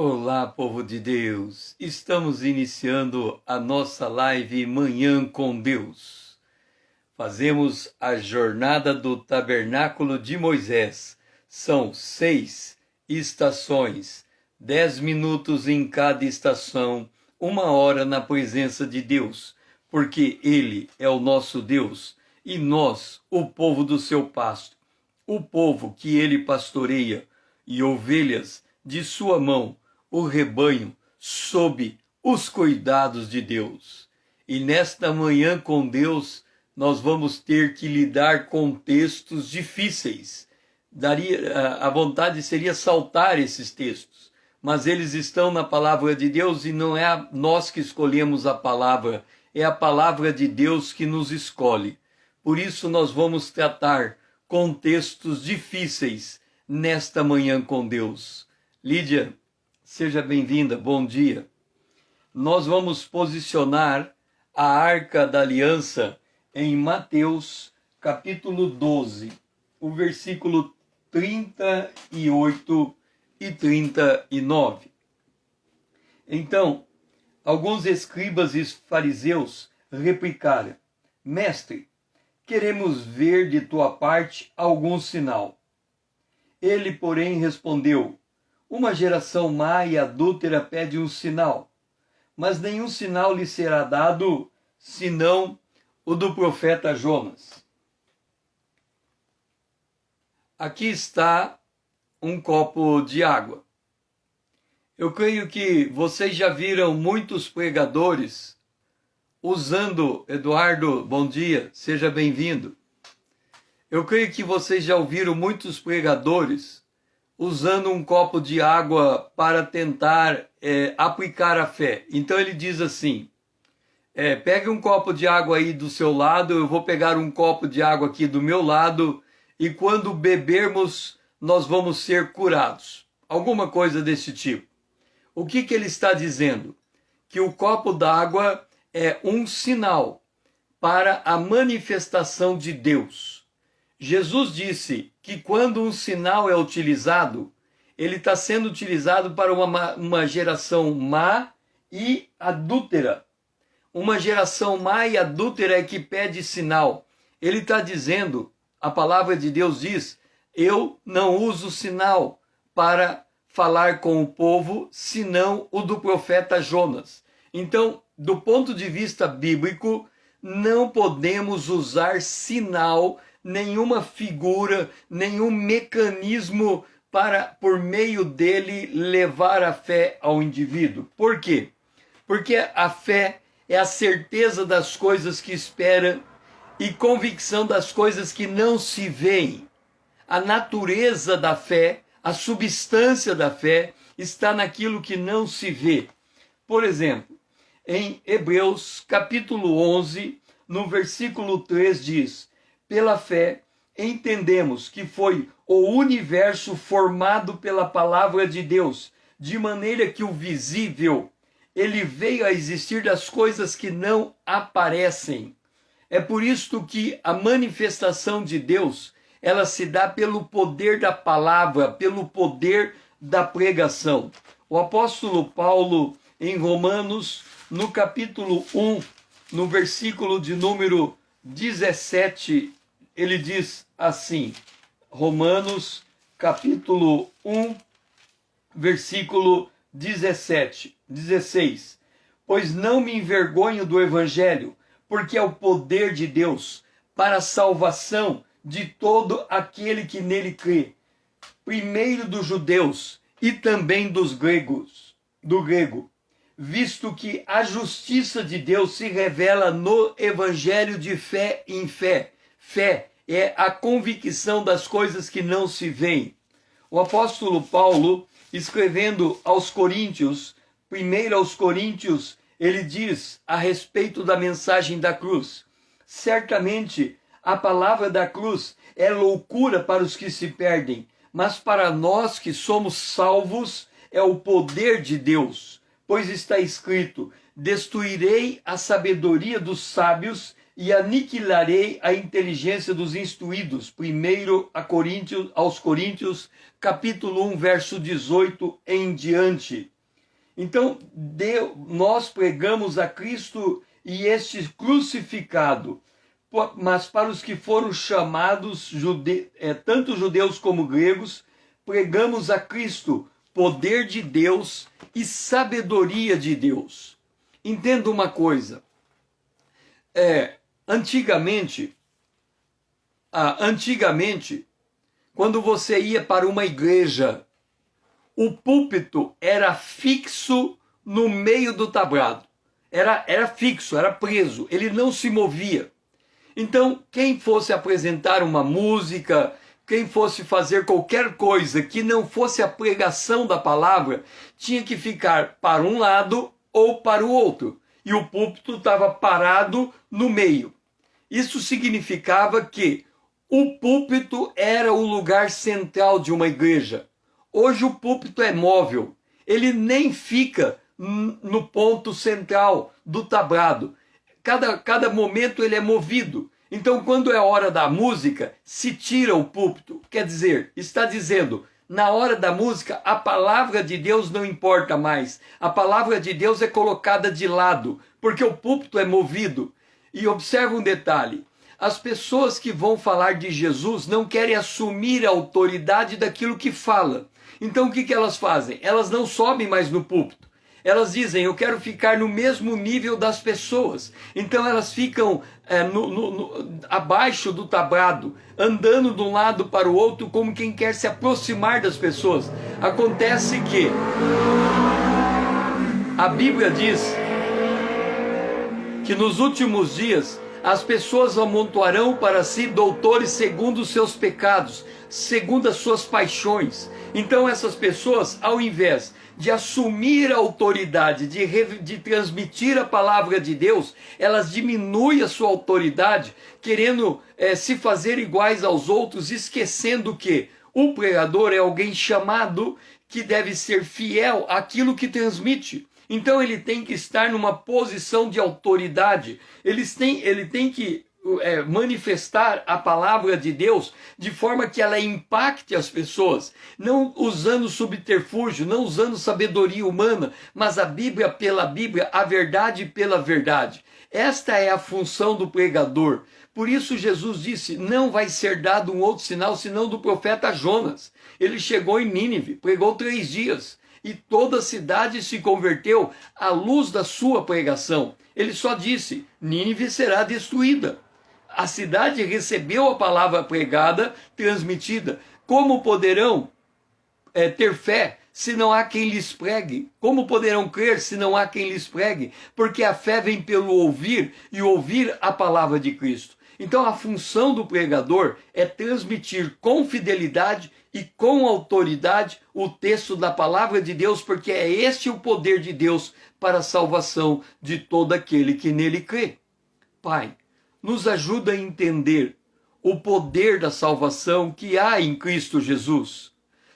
Olá, povo de Deus! Estamos iniciando a nossa live Manhã com Deus. Fazemos a jornada do Tabernáculo de Moisés. São 6 estações, 10 minutos em cada estação, 1 hora na presença de Deus, porque Ele é o nosso Deus e nós, o povo do seu pasto, o povo que Ele pastoreia e ovelhas de sua mão, o rebanho sob os cuidados de Deus. E nesta manhã com Deus, nós vamos ter que lidar com textos difíceis. A vontade seria saltar esses textos, mas eles estão na palavra de Deus e não é nós que escolhemos a palavra, é a palavra de Deus que nos escolhe. Por isso nós vamos tratar com textos difíceis nesta manhã com Deus. Lídia, seja bem-vinda, bom dia. Nós vamos posicionar a Arca da Aliança em Mateus, capítulo 12, o versículo 38 e 39. Então, alguns escribas e fariseus replicaram: Mestre, queremos ver de tua parte algum sinal. Ele, porém, respondeu: Uma geração má e adúltera pede um sinal, mas nenhum sinal lhe será dado, senão o do profeta Jonas. Aqui está um copo de água. Eu creio que vocês já viram muitos pregadores usando... Eduardo, bom dia, seja bem-vindo. Eu creio que vocês já ouviram muitos pregadores usando um copo de água para tentar aplicar a fé. Então ele diz assim, pegue um copo de água aí do seu lado, eu vou pegar um copo de água aqui do meu lado, e quando bebermos, nós vamos ser curados. Alguma coisa desse tipo. O que ele está dizendo? Que o copo d'água é um sinal para a manifestação de Deus. Jesus disse que quando um sinal é utilizado, ele está sendo utilizado para uma geração má e adúltera. Uma geração má e adúltera é que pede sinal. Ele está dizendo, a palavra de Deus diz, eu não uso sinal para falar com o povo, senão o do profeta Jonas. Então, do ponto de vista bíblico, não podemos usar sinal, nenhuma figura, nenhum mecanismo para, por meio dele, levar a fé ao indivíduo. Por quê? Porque a fé é a certeza das coisas que espera e convicção das coisas que não se veem. A natureza da fé, a substância da fé, está naquilo que não se vê. Por exemplo, em Hebreus capítulo 11, no versículo 3 diz: Pela fé entendemos que foi o universo formado pela palavra de Deus, de maneira que o visível, ele veio a existir das coisas que não aparecem. É por isto que a manifestação de Deus, ela se dá pelo poder da palavra, pelo poder da pregação. O apóstolo Paulo, em Romanos, no capítulo 1, no versículo de número 17, ele diz assim, Romanos, capítulo 1, versículo 16. Pois não me envergonho do evangelho, porque é o poder de Deus para a salvação de todo aquele que nele crê, primeiro dos judeus e também dos gregos, do grego, visto que a justiça de Deus se revela no evangelho de fé em fé. Fé é a convicção das coisas que não se veem. O apóstolo Paulo, escrevendo aos Coríntios, primeiro aos Coríntios, ele diz a respeito da mensagem da cruz: certamente a palavra da cruz é loucura para os que se perdem, mas para nós que somos salvos é o poder de Deus. Pois está escrito: destruirei a sabedoria dos sábios e aniquilarei a inteligência dos instruídos. 1 Coríntios, capítulo 1, verso 18 em diante. Então, nós pregamos a Cristo e este crucificado, mas para os que foram chamados, tanto judeus como gregos, pregamos a Cristo, poder de Deus e sabedoria de Deus. Entenda uma coisa, antigamente, quando você ia para uma igreja, o púlpito era fixo no meio do tablado. Era fixo, era preso, ele não se movia. Então, quem fosse apresentar uma música, quem fosse fazer qualquer coisa que não fosse a pregação da palavra, tinha que ficar para um lado ou para o outro. E o púlpito estava parado no meio. Isso significava que o púlpito era o lugar central de uma igreja. Hoje o púlpito é móvel. Ele nem fica no ponto central do tablado. Cada momento ele é movido. Então, quando é hora da música, se tira o púlpito. Quer dizer, está dizendo, na hora da música, a palavra de Deus não importa mais. A palavra de Deus é colocada de lado, porque o púlpito é movido. E observa um detalhe. As pessoas que vão falar de Jesus não querem assumir a autoridade daquilo que fala. Então, o que elas fazem? Elas não sobem mais no púlpito. Elas dizem, eu quero ficar no mesmo nível das pessoas. Então elas ficam abaixo do tablado, andando de um lado para o outro, como quem quer se aproximar das pessoas. Acontece que a Bíblia diz que nos últimos dias as pessoas amontoarão para si doutores segundo os seus pecados, segundo as suas paixões. Então essas pessoas, ao invés de assumir a autoridade, de transmitir a palavra de Deus, elas diminuem a sua autoridade, querendo se fazer iguais aos outros, esquecendo que o pregador é alguém chamado que deve ser fiel àquilo que transmite. Então ele tem que estar numa posição de autoridade, ele tem que manifestar a palavra de Deus de forma que ela impacte as pessoas, não usando subterfúgio, não usando sabedoria humana, mas a Bíblia pela Bíblia, a verdade pela verdade. Esta é a função do pregador. Por isso Jesus disse, não vai ser dado um outro sinal senão do profeta Jonas. Ele chegou em Nínive, pregou 3 dias. E toda a cidade se converteu à luz da sua pregação. Ele só disse, Nínive será destruída. A cidade recebeu a palavra pregada, transmitida. Como poderão ter fé se não há quem lhes pregue? Como poderão crer se não há quem lhes pregue? Porque a fé vem pelo ouvir e ouvir a palavra de Cristo. Então a função do pregador é transmitir com fidelidade e com autoridade o texto da palavra de Deus, porque é este o poder de Deus para a salvação de todo aquele que nele crê. Pai, nos ajuda a entender o poder da salvação que há em Cristo Jesus.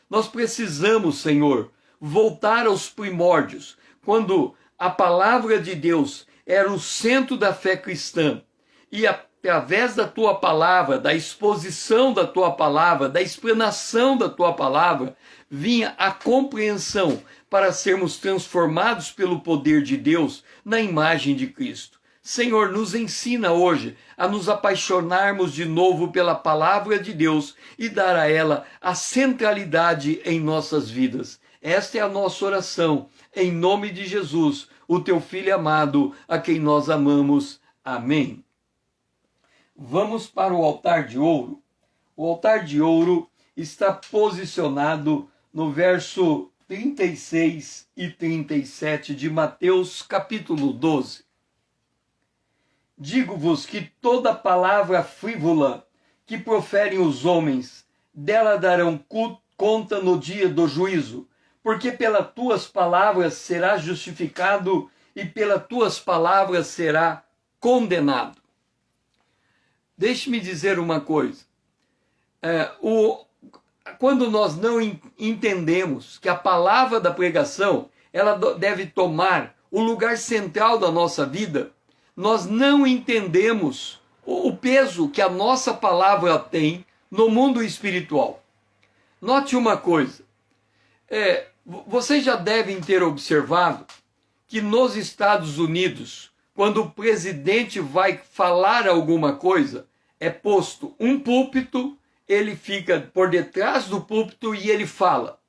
Nós precisamos, Senhor, voltar aos primórdios, quando a palavra de Deus era o centro da fé cristã, e através da tua palavra, da exposição da tua palavra, da explanação da tua palavra, vinha a compreensão para sermos transformados pelo poder de Deus na imagem de Cristo. Senhor, nos ensina hoje a nos apaixonarmos de novo pela palavra de Deus e dar a ela a centralidade em nossas vidas. Esta é a nossa oração, em nome de Jesus, o teu Filho amado, a quem nós amamos. Amém. Vamos para o altar de ouro. O altar de ouro está posicionado no verso 36 e 37 de Mateus capítulo 12. Digo-vos que toda palavra frívola que proferem os homens, dela darão conta no dia do juízo, porque pelas tuas palavras será justificado e pelas tuas palavras será condenado. Deixe-me dizer uma coisa. Quando nós não entendemos que a palavra da pregação ela deve tomar o lugar central da nossa vida, nós não entendemos o peso que a nossa palavra tem no mundo espiritual. Note uma coisa, vocês já devem ter observado que nos Estados Unidos, quando o presidente vai falar alguma coisa, é posto um púlpito, ele fica por detrás do púlpito e ele fala.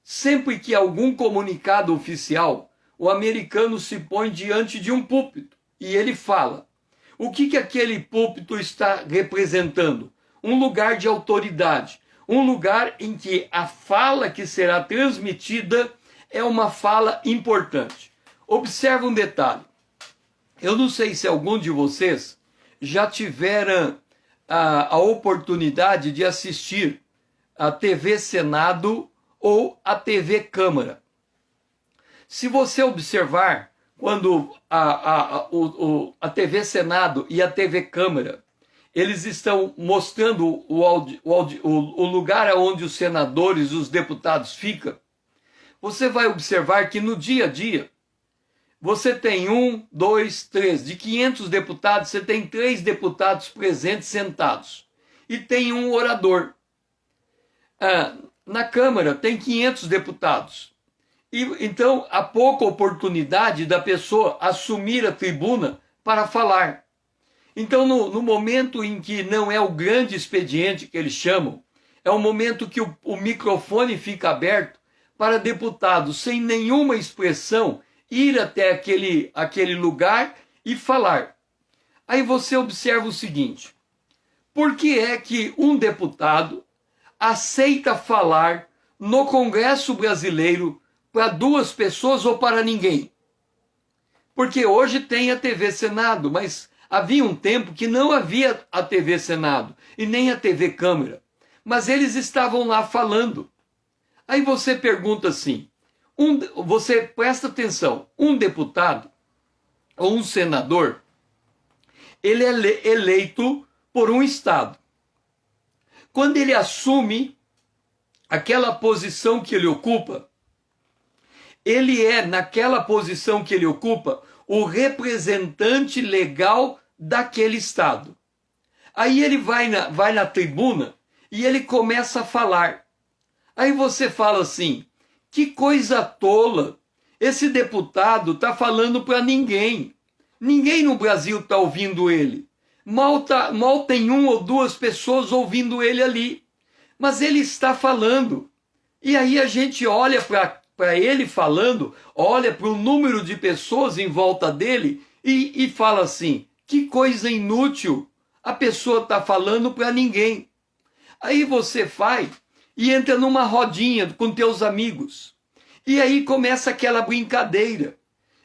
Sempre que algum comunicado oficial, o americano se põe diante de um púlpito e ele fala. O que aquele púlpito está representando? Um lugar de autoridade, um lugar em que a fala que será transmitida é uma fala importante. Observe um detalhe. Eu não sei se algum de vocês já tiveram a oportunidade de assistir a TV Senado ou a TV Câmara. Se você observar, quando a TV Senado e a TV Câmara, eles estão mostrando o lugar onde os senadores, os deputados ficam, você vai observar que no dia a dia, você tem 1, 2, 3. De 500 deputados, você tem 3 deputados presentes sentados. E tem um orador. Na Câmara tem 500 deputados. Então, há pouca oportunidade da pessoa assumir a tribuna para falar. Então, no momento em que não é o grande expediente que eles chamam, é o momento que o microfone fica aberto para deputados sem nenhuma expressão ir até aquele lugar e falar. Aí você observa o seguinte: por que é que um deputado aceita falar no Congresso brasileiro para 2 pessoas ou para ninguém? Porque hoje tem a TV Senado, mas havia um tempo que não havia a TV Senado e nem a TV Câmara. Mas eles estavam lá falando. Aí você pergunta assim, você presta atenção, um deputado ou um senador, ele é eleito por um estado. Quando ele assume aquela posição que ele ocupa, ele é, naquela posição que ele ocupa, o representante legal daquele estado. Aí ele vai na tribuna e ele começa a falar. Aí você fala assim, que coisa tola, esse deputado está falando para ninguém. Ninguém no Brasil está ouvindo ele. Mal tem 1 ou 2 pessoas ouvindo ele ali. Mas ele está falando. E aí a gente olha para ele falando, olha para o número de pessoas em volta dele e fala assim, que coisa inútil, a pessoa está falando para ninguém. Aí você vai e entra numa rodinha com teus amigos. E aí começa aquela brincadeira.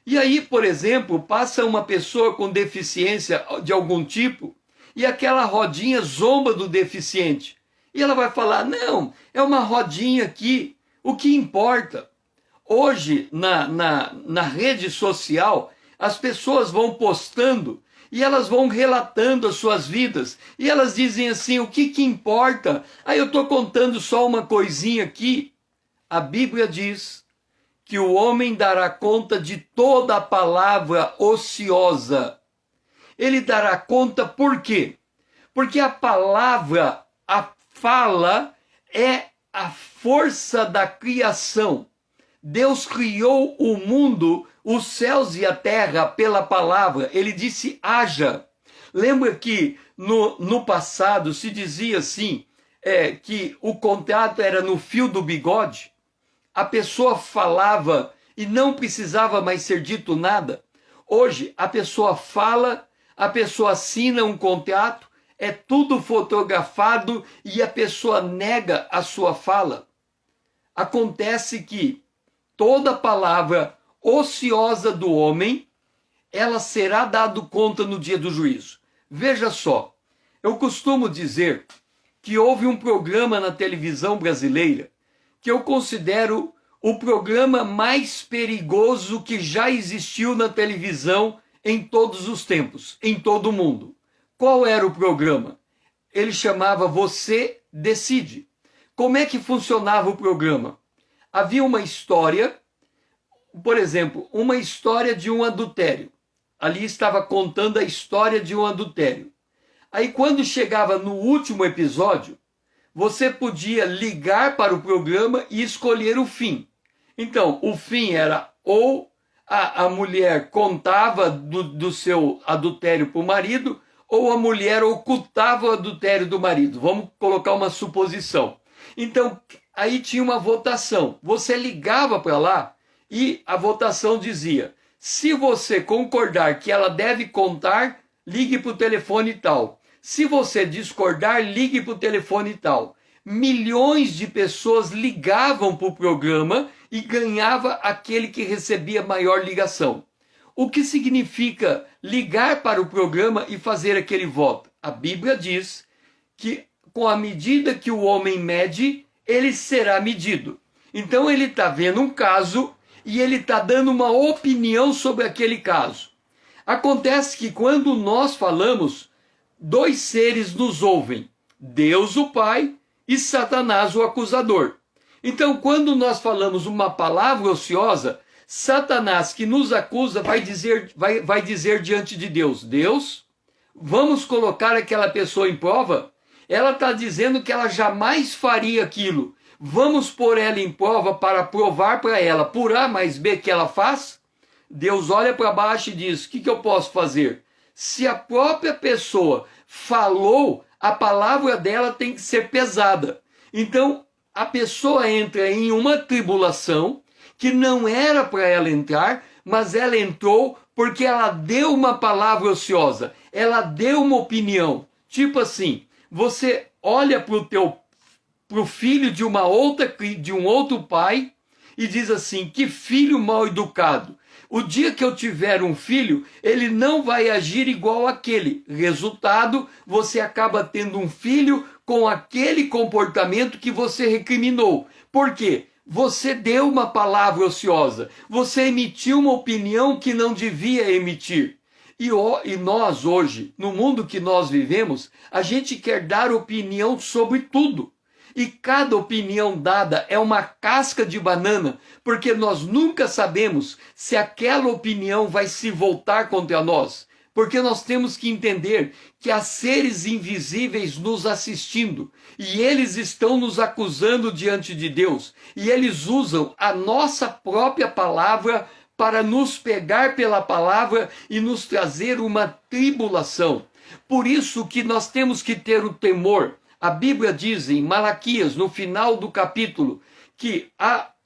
E aí, por exemplo, passa uma pessoa com deficiência de algum tipo e aquela rodinha zomba do deficiente. E ela vai falar, não, é uma rodinha aqui, o que importa? Hoje, na rede social, as pessoas vão postando e elas vão relatando as suas vidas. E elas dizem assim, o que importa? Aí eu estou contando só uma coisinha aqui. A Bíblia diz que o homem dará conta de toda a palavra ociosa. Ele dará conta por quê? Porque a palavra, a fala, é a força da criação. Deus criou o mundo, os céus e a terra pela palavra. Ele disse, haja. Lembra que no passado se dizia assim, que o contrato era no fio do bigode? A pessoa falava e não precisava mais ser dito nada. Hoje, a pessoa fala, a pessoa assina um contrato, é tudo fotografado e a pessoa nega a sua fala. Acontece que toda palavra ociosa do homem, ela será dado conta no dia do juízo. Veja só, eu costumo dizer que houve um programa na televisão brasileira que eu considero o programa mais perigoso que já existiu na televisão em todos os tempos, em todo o mundo. Qual era o programa? Ele chamava Você Decide. Como é que funcionava o programa? Havia uma história, por exemplo, uma história de um adultério. ali estava contando a história de um adultério. Aí quando chegava no último episódio, você podia ligar para o programa e escolher o fim. Então, o fim era ou a mulher contava do seu adultério para o marido, ou a mulher ocultava o adultério do marido. Vamos colocar uma suposição. Então, aí tinha uma votação. Você ligava para lá e a votação dizia: se você concordar que ela deve contar, ligue para o telefone tal. Se você discordar, ligue para o telefone tal. Milhões de pessoas ligavam para o programa e ganhava aquele que recebia maior ligação. O que significa ligar para o programa e fazer aquele voto? A Bíblia diz que com a medida que o homem mede, ele será medido. Então ele está vendo um caso e ele está dando uma opinião sobre aquele caso. Acontece que quando nós falamos, dois seres nos ouvem: Deus o Pai e Satanás o acusador. Então, quando nós falamos uma palavra ociosa, Satanás, que nos acusa, vai dizer diante de Deus: Deus, vamos colocar aquela pessoa em prova? Ela está dizendo que ela jamais faria aquilo. Vamos pôr ela em prova para provar para ela, por A mais B, que ela faz? Deus olha para baixo e diz: o que eu posso fazer? Se a própria pessoa falou, a palavra dela tem que ser pesada. Então, a pessoa entra em uma tribulação que não era para ela entrar, mas ela entrou porque ela deu uma palavra ociosa, ela deu uma opinião. Tipo assim, você olha para o filho de um outro pai e diz assim: que filho mal educado. O dia que eu tiver um filho, ele não vai agir igual àquele. Resultado, você acaba tendo um filho com aquele comportamento que você recriminou. Por quê? Você deu uma palavra ociosa. Você emitiu uma opinião que não devia emitir. E nós hoje, no mundo que nós vivemos, a gente quer dar opinião sobre tudo. E cada opinião dada é uma casca de banana, porque nós nunca sabemos se aquela opinião vai se voltar contra nós. Porque nós temos que entender que há seres invisíveis nos assistindo, e eles estão nos acusando diante de Deus, e eles usam a nossa própria palavra para nos pegar pela palavra e nos trazer uma tribulação. Por isso que nós temos que ter o temor. A Bíblia diz em Malaquias, no final do capítulo, que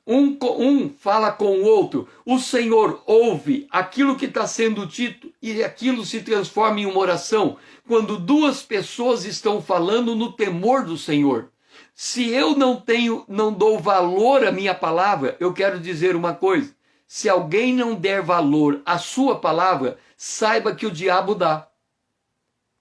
um fala com o outro, o Senhor ouve aquilo que está sendo dito e aquilo se transforma em uma oração, quando duas pessoas estão falando no temor do Senhor. Se eu não dou valor à minha palavra, eu quero dizer uma coisa: se alguém não der valor à sua palavra, saiba que o diabo dá.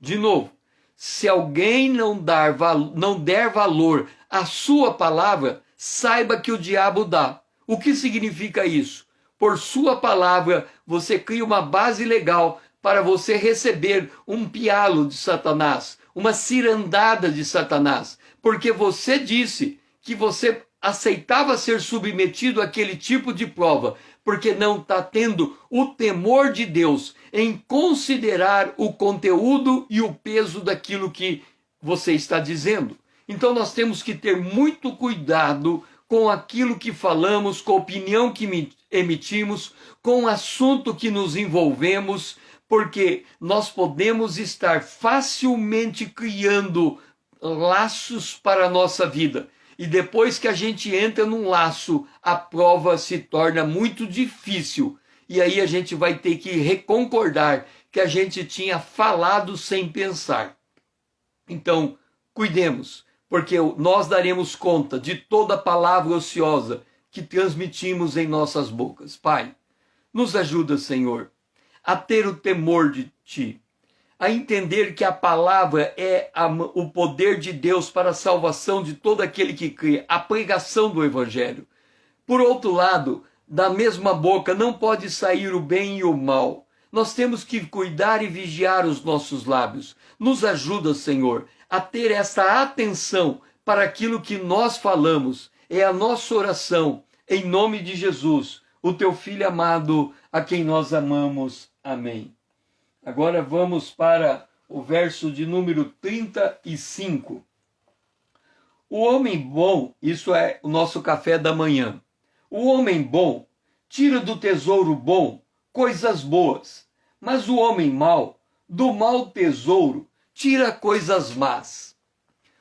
De novo, se alguém não der valor à sua palavra, saiba que o diabo dá. O que significa isso? Por sua palavra, você cria uma base legal para você receber um pialo de Satanás, uma cirandada de Satanás, porque você disse que você aceitava ser submetido àquele tipo de prova, porque não está tendo o temor de Deus em considerar o conteúdo e o peso daquilo que você está dizendo. Então nós temos que ter muito cuidado com aquilo que falamos, com a opinião que emitimos, com o assunto que nos envolvemos, porque nós podemos estar facilmente criando laços para a nossa vida. E depois que a gente entra num laço, a prova se torna muito difícil. E aí a gente vai ter que reconcordar que a gente tinha falado sem pensar. Então, cuidemos, porque nós daremos conta de toda palavra ociosa que transmitimos em nossas bocas. Pai, nos ajuda, Senhor, a ter o temor de Ti, a entender que a palavra é o poder de Deus para a salvação de todo aquele que crê, a pregação do Evangelho. Por outro lado, da mesma boca não pode sair o bem e o mal. Nós temos que cuidar e vigiar os nossos lábios. Nos ajuda, Senhor, a ter essa atenção para aquilo que nós falamos. É a nossa oração, em nome de Jesus, o Teu Filho amado, a quem nós amamos. Amém. Agora vamos para o verso de número 35. O homem bom, isso é o nosso café da manhã. O homem bom tira do tesouro bom coisas boas, mas o homem mau, do mau tesouro, tira coisas más.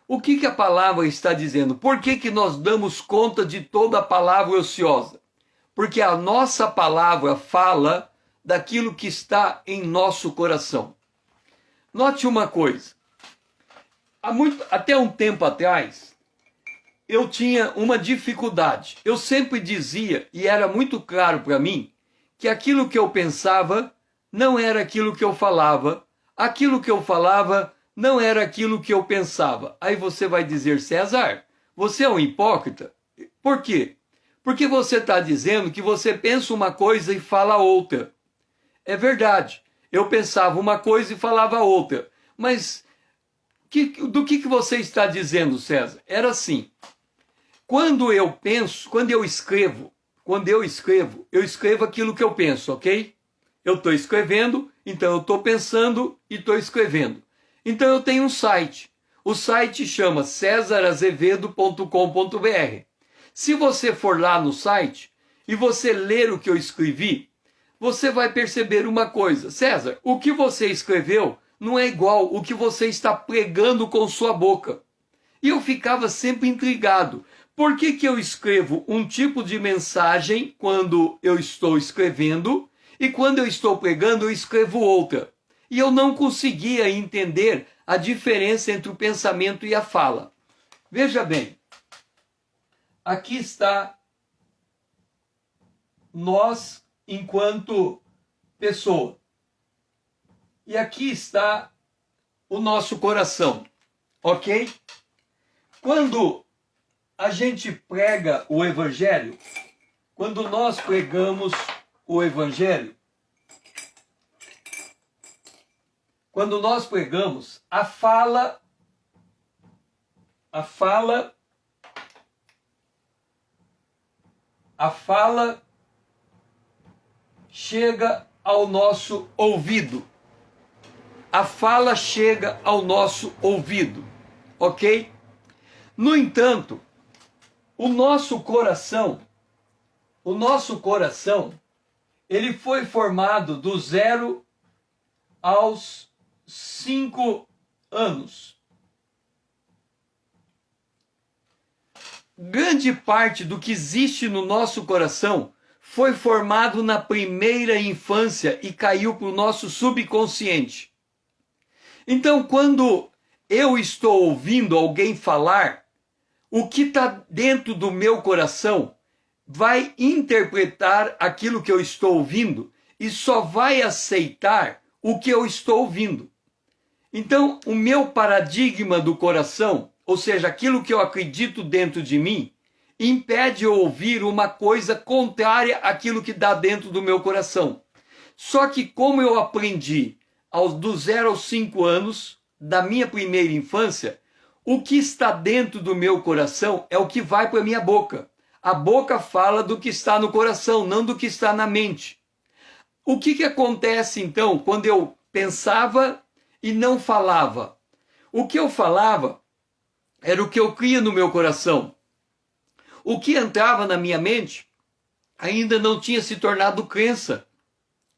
O que a palavra está dizendo? Por que nós damos conta de toda a palavra ociosa? Porque a nossa palavra fala daquilo que está em nosso coração. Note uma coisa. Até um tempo atrás, eu tinha uma dificuldade. Eu sempre dizia, e era muito claro para mim, que aquilo que eu pensava não era aquilo que eu falava. Aquilo que eu falava não era aquilo que eu pensava. Aí você vai dizer, César, você é um hipócrita? Por quê? Porque você está dizendo que você pensa uma coisa e fala outra. É verdade. Eu pensava uma coisa e falava outra. Mas do que você está dizendo, César? Era assim. Quando eu escrevo, eu escrevo aquilo que eu penso, ok? Eu estou escrevendo, então eu estou pensando e estou escrevendo. Então eu tenho um site. O site chama cesarazevedo.com.br. Se você for lá no site e você ler o que eu escrevi, você vai perceber uma coisa. César, o que você escreveu não é igual o que você está pregando com sua boca. E eu ficava sempre intrigado. Por que eu escrevo um tipo de mensagem quando eu estou escrevendo e quando eu estou pregando eu escrevo outra? E eu não conseguia entender a diferença entre o pensamento e a fala. Veja bem, aqui está nós enquanto pessoa. E aqui está o nosso coração, ok? Quando a gente prega o Evangelho, quando nós pregamos o Evangelho, quando nós pregamos, a fala chega ao nosso ouvido. A fala chega ao nosso ouvido, ok? No entanto, o nosso coração, ele foi formado do 0 aos 5 anos. Grande parte do que existe no nosso coração foi formado na primeira infância e caiu para o nosso subconsciente. Então, quando eu estou ouvindo alguém falar, o que está dentro do meu coração vai interpretar aquilo que eu estou ouvindo e só vai aceitar o que eu estou ouvindo. Então, o meu paradigma do coração, ou seja, aquilo que eu acredito dentro de mim, impede eu ouvir uma coisa contrária àquilo que dá dentro do meu coração. Só que como eu aprendi do 0 aos 5 anos, da minha primeira infância, o que está dentro do meu coração é o que vai para a minha boca. A boca fala do que está no coração, não do que está na mente. O que acontece então quando eu pensava e não falava? O que eu falava era o que eu cria no meu coração. O que entrava na minha mente ainda não tinha se tornado crença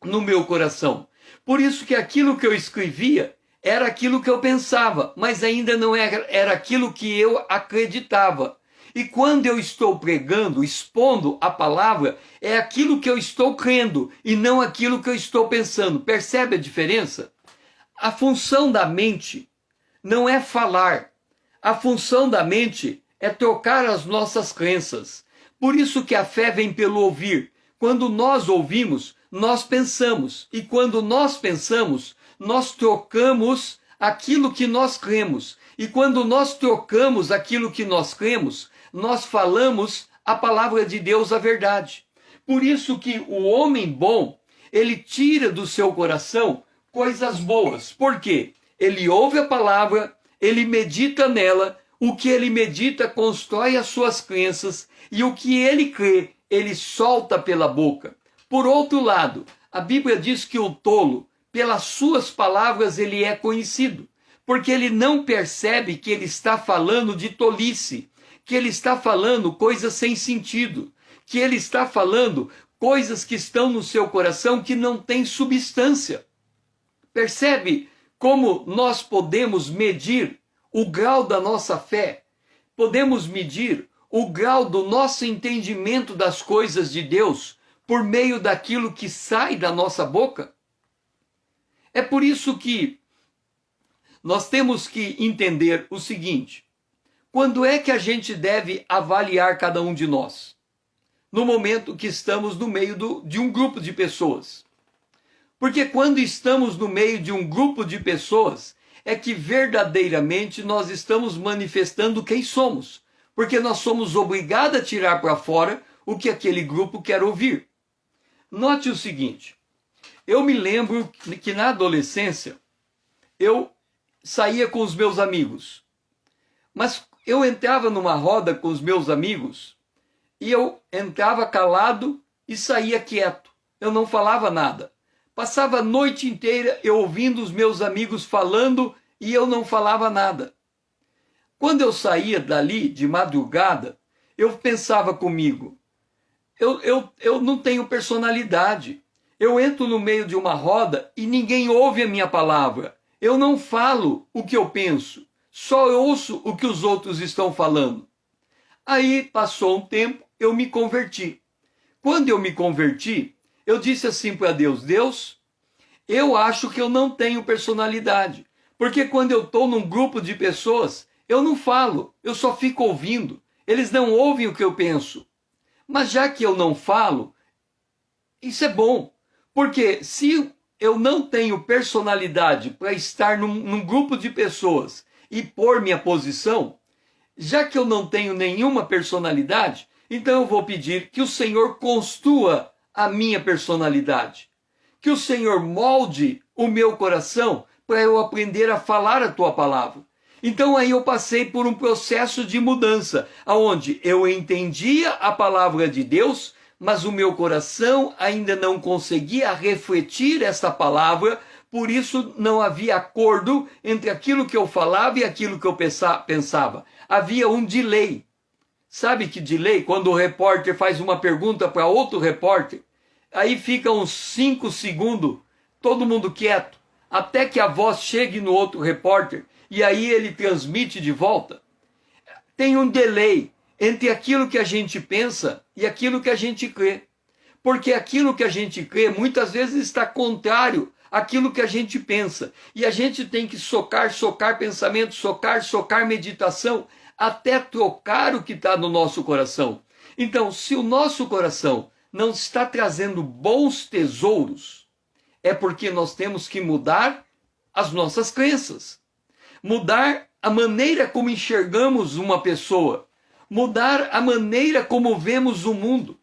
no meu coração. Por isso que aquilo que eu escrevia era aquilo que eu pensava, mas ainda não era aquilo que eu acreditava. E quando eu estou pregando, expondo a palavra, é aquilo que eu estou crendo e não aquilo que eu estou pensando. Percebe a diferença? A função da mente não é falar. A função da mente é trocar as nossas crenças. Por isso que a fé vem pelo ouvir. Quando nós ouvimos, nós pensamos. E quando nós pensamos, nós trocamos aquilo que nós cremos. E quando nós trocamos aquilo que nós cremos, nós falamos a palavra de Deus, a verdade. Por isso que o homem bom, ele tira do seu coração coisas boas. Por quê? Ele ouve a palavra, ele medita nela, o que ele medita constrói as suas crenças e o que ele crê, ele solta pela boca. Por outro lado, a Bíblia diz que o tolo pelas suas palavras ele é conhecido, porque ele não percebe que ele está falando de tolice, que ele está falando coisas sem sentido, que ele está falando coisas que estão no seu coração que não têm substância. Percebe como nós podemos medir o grau da nossa fé? Podemos medir o grau do nosso entendimento das coisas de Deus por meio daquilo que sai da nossa boca? É por isso que nós temos que entender o seguinte: quando é que a gente deve avaliar cada um de nós? No momento que estamos no meio de um grupo de pessoas. Porque quando estamos no meio de um grupo de pessoas, é que verdadeiramente nós estamos manifestando quem somos. Porque nós somos obrigados a tirar para fora o que aquele grupo quer ouvir. Note o seguinte: eu me lembro que na adolescência eu saía com os meus amigos. Mas eu entrava numa roda com os meus amigos e eu entrava calado e saía quieto. Eu não falava nada. Passava a noite inteira eu ouvindo os meus amigos falando e eu não falava nada. Quando eu saía dali de madrugada, eu pensava comigo, eu não tenho personalidade. Eu entro no meio de uma roda e ninguém ouve a minha palavra. Eu não falo o que eu penso, só ouço o que os outros estão falando. Aí passou um tempo, eu me converti. Quando eu me converti, eu disse assim para Deus: Deus, eu acho que eu não tenho personalidade, porque quando eu estou num grupo de pessoas, eu não falo, eu só fico ouvindo. Eles não ouvem o que eu penso. Mas já que eu não falo, isso é bom, porque se eu não tenho personalidade para estar num grupo de pessoas e pôr minha posição, já que eu não tenho nenhuma personalidade, então eu vou pedir que o Senhor construa a minha personalidade. Que o Senhor molde o meu coração para eu aprender a falar a tua palavra. Então aí eu passei por um processo de mudança, onde eu entendia a palavra de Deus, mas o meu coração ainda não conseguia refletir essa palavra, por isso não havia acordo entre aquilo que eu falava e aquilo que eu pensava. Havia um delay. Sabe que delay? Quando o repórter faz uma pergunta para outro repórter, aí fica uns 5 segundos, todo mundo quieto, até que a voz chegue no outro repórter, e aí ele transmite de volta. Tem um delay entre aquilo que a gente pensa e aquilo que a gente crê. Porque aquilo que a gente crê muitas vezes está contrário àquilo que a gente pensa. E a gente tem que socar pensamento, socar meditação, até trocar o que está no nosso coração. Então, se o nosso coração não está trazendo bons tesouros, é porque nós temos que mudar as nossas crenças. Mudar a maneira como enxergamos uma pessoa. Mudar a maneira como vemos o mundo.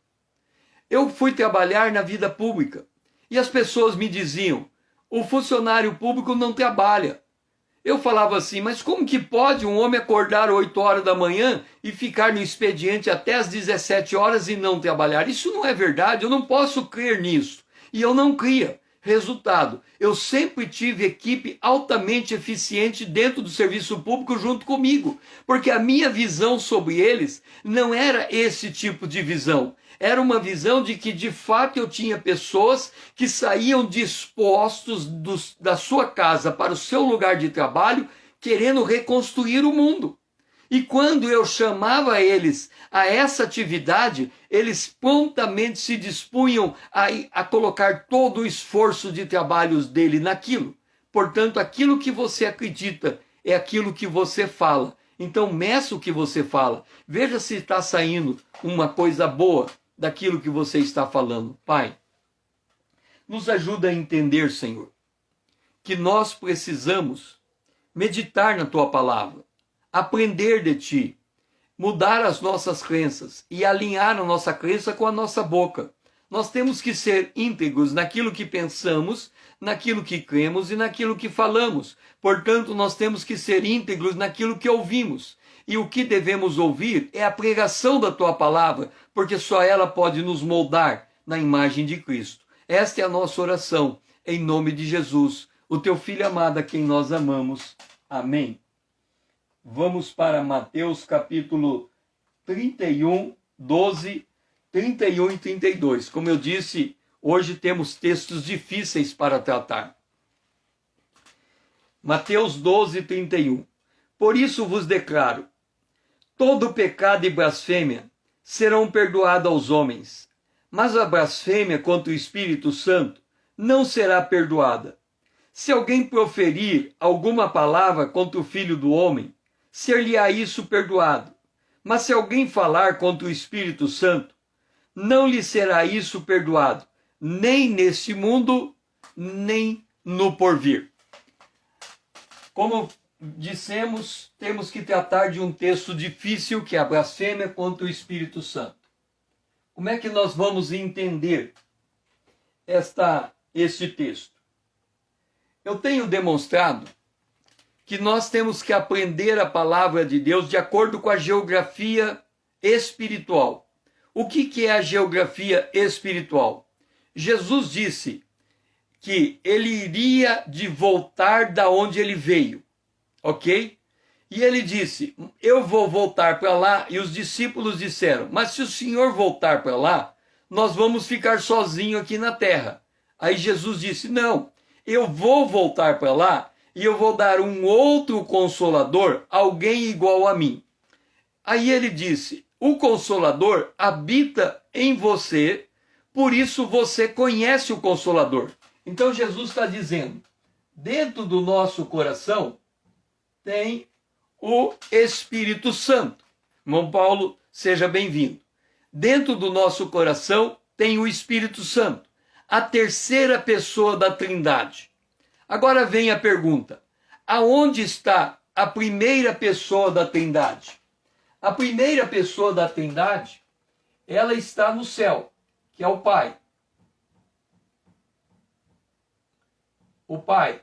Eu fui trabalhar na vida pública e as pessoas me diziam: o funcionário público não trabalha. Eu falava assim: mas como que pode um homem acordar 8 horas da manhã e ficar no expediente até as 17 horas e não trabalhar? Isso não é verdade, eu não posso crer nisso. E eu não cria. Resultado, eu sempre tive equipe altamente eficiente dentro do serviço público junto comigo, porque a minha visão sobre eles não era esse tipo de visão. Era uma visão de que, de fato, eu tinha pessoas que saíam dispostos da sua casa para o seu lugar de trabalho, querendo reconstruir o mundo. E quando eu chamava eles a essa atividade, eles prontamente se dispunham a colocar todo o esforço de trabalhos dele naquilo. Portanto, aquilo que você acredita é aquilo que você fala. Então, meça o que você fala. Veja se está saindo uma coisa boa daquilo que você está falando. Pai, nos ajuda a entender, Senhor, que nós precisamos meditar na Tua palavra, aprender de Ti, mudar as nossas crenças e alinhar a nossa crença com a nossa boca. Nós temos que ser íntegros naquilo que pensamos, naquilo que cremos e naquilo que falamos. Portanto, nós temos que ser íntegros naquilo que ouvimos. E o que devemos ouvir é a pregação da Tua palavra, porque só ela pode nos moldar na imagem de Cristo. Esta é a nossa oração. em nome de Jesus, o teu Filho amado, a quem nós amamos. Amém. Vamos para Mateus capítulo 31, 12, 31 e 32. Como eu disse, hoje temos textos difíceis para tratar. Mateus 12, 31. Por isso vos declaro, todo pecado e blasfêmia serão perdoados aos homens, mas a blasfêmia contra o Espírito Santo não será perdoada. Se alguém proferir alguma palavra contra o Filho do Homem, ser-lhe-á isso perdoado. Mas se alguém falar contra o Espírito Santo, não lhe será isso perdoado, nem neste mundo, nem no porvir. Como dissemos, temos que tratar de um texto difícil, que é a blasfêmia contra o Espírito Santo. Como é que nós vamos entender este texto? Eu tenho demonstrado que nós temos que aprender a palavra de Deus de acordo com a geografia espiritual. O que é a geografia espiritual? Jesus disse que ele iria de voltar da onde ele veio, ok? E ele disse, eu vou voltar para lá, e os discípulos disseram, mas se o Senhor voltar para lá, nós vamos ficar sozinhos aqui na terra. Aí Jesus disse, não, eu vou voltar para lá, e eu vou dar um outro consolador, alguém igual a mim. Aí ele disse, o Consolador habita em você, por isso você conhece o Consolador. Então Jesus está dizendo, dentro do nosso coração tem o Espírito Santo. Irmão Paulo, seja bem-vindo. Dentro do nosso coração tem o Espírito Santo, a terceira pessoa da Trindade. Agora vem a pergunta, aonde está a primeira pessoa da Trindade? A primeira pessoa da Trindade, ela está no céu, que é o Pai. O Pai.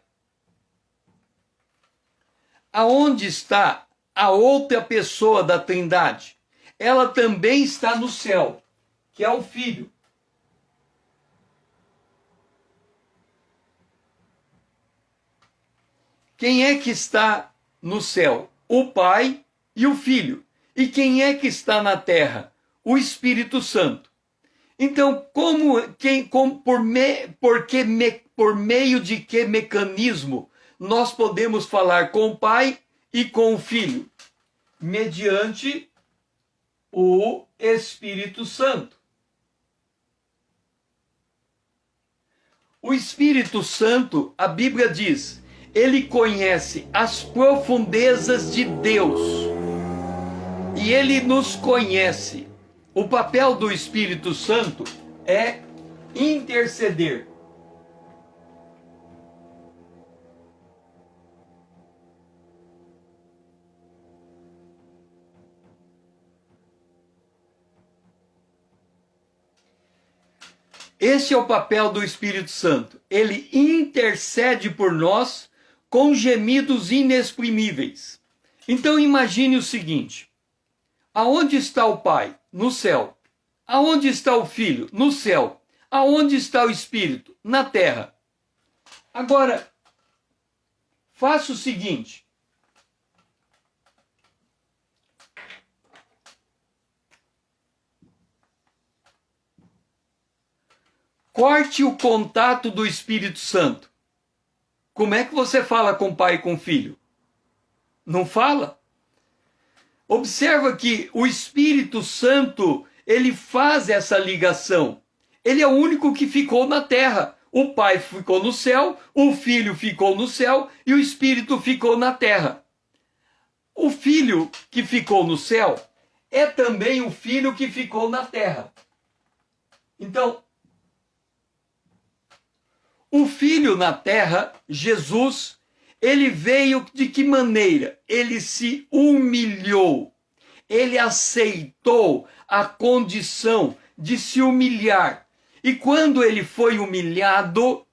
Aonde está a outra pessoa da Trindade? Ela também está no céu, que é o Filho. Quem é que está no céu? O Pai e o Filho. E quem é que está na terra? O Espírito Santo. Então, por meio de que mecanismo nós podemos falar com o Pai e com o Filho? Mediante o Espírito Santo. O Espírito Santo, a Bíblia diz, ele conhece as profundezas de Deus. E ele nos conhece. O papel do Espírito Santo é interceder. Esse é o papel do Espírito Santo. Ele intercede por nós com gemidos inexprimíveis. Então imagine o seguinte. Aonde está o Pai? No céu. Aonde está o Filho? No céu. Aonde está o Espírito? Na terra. Agora, faça o seguinte. Corte o contato do Espírito Santo. Como é que você fala com o Pai e com o Filho? Não fala? Observa que o Espírito Santo, ele faz essa ligação. Ele é o único que ficou na terra. O Pai ficou no céu, o Filho ficou no céu e o Espírito ficou na terra. O Filho que ficou no céu é também o Filho que ficou na terra. Então, o Filho na terra, Jesus, ele veio de que maneira? Ele se humilhou. Ele aceitou a condição de se humilhar. E quando ele foi humilhado,